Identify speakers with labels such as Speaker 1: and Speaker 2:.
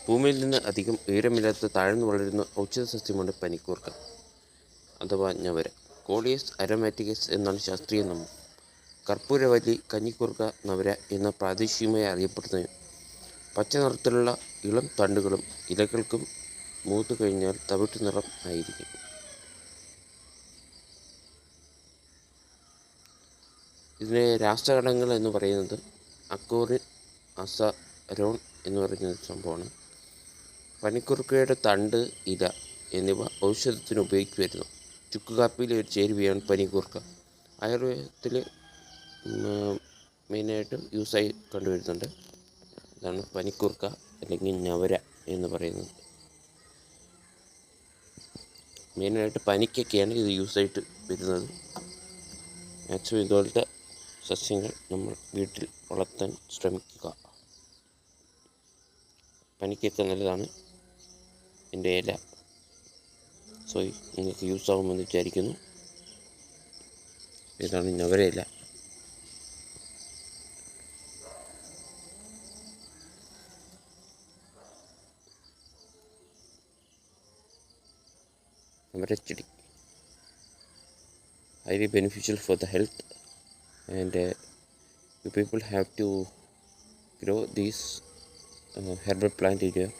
Speaker 1: ഭൂമിയിൽ നിന്ന് അധികം ഉയരമില്ലാത്ത താഴ്ന്നു വളരുന്ന ഔഷധ സസ്യമാണ് പനിക്കൂർക്ക അഥവാ ഞവര. കോളിയസ് അരോമാറ്റിക്കസ് എന്നാണ് ശാസ്ത്രീയ നാമം. കർപ്പൂരവല്ലി, കഞ്ഞിക്കൂർക്ക, നവര എന്ന പ്രാദേശികമായി അറിയപ്പെടുന്ന പച്ച നിറത്തിലുള്ള ഇളം തണ്ടുകളും ഇലകൾക്കും മൂത്തു കഴിഞ്ഞാൽ തവിട്ടു നിറം ആയിരിക്കും. ഇതിനെ രാസഘടകങ്ങൾ എന്ന് പറയുന്നത് അക്കോറിൻ, അസരോൺ എന്ന് പറയുന്ന സംഭവമാണ്. പനിക്കൂർക്കയുടെ തണ്ട്, ഇല എന്നിവ ഔഷധത്തിന് ഉപയോഗിച്ചു വരുന്നു. ചുക്കുകാപ്പിയിലെ ഒരു ചേരുവയാണ് പനിക്കൂർക്ക. ആയുർവേദത്തിൽ മെയിനായിട്ട് യൂസായി കണ്ടുവരുന്നുണ്ട്. ഇതാണ് പനിക്കൂർക്ക അല്ലെങ്കിൽ ഞവര എന്ന് പറയുന്നത്. മെയിനായിട്ട് പനിക്കൊക്കെയാണ് ഇത് യൂസായിട്ട് വരുന്നത്. മാക്സിമം ഇതുപോലത്തെ സസ്യങ്ങൾ നമ്മൾ വീട്ടിൽ വളർത്താൻ ശ്രമിക്കുക. പനിക്കൊക്കെ നല്ലതാണ് എൻ്റെ ഇല. സോ നിങ്ങൾക്ക് യൂസ് ആകുമെന്ന് വിചാരിക്കുന്നു. ഇതാണ് ഞവരയില. ഞവരച്ചെടി highly beneficial for the health, and you people have to grow these herbal plant in your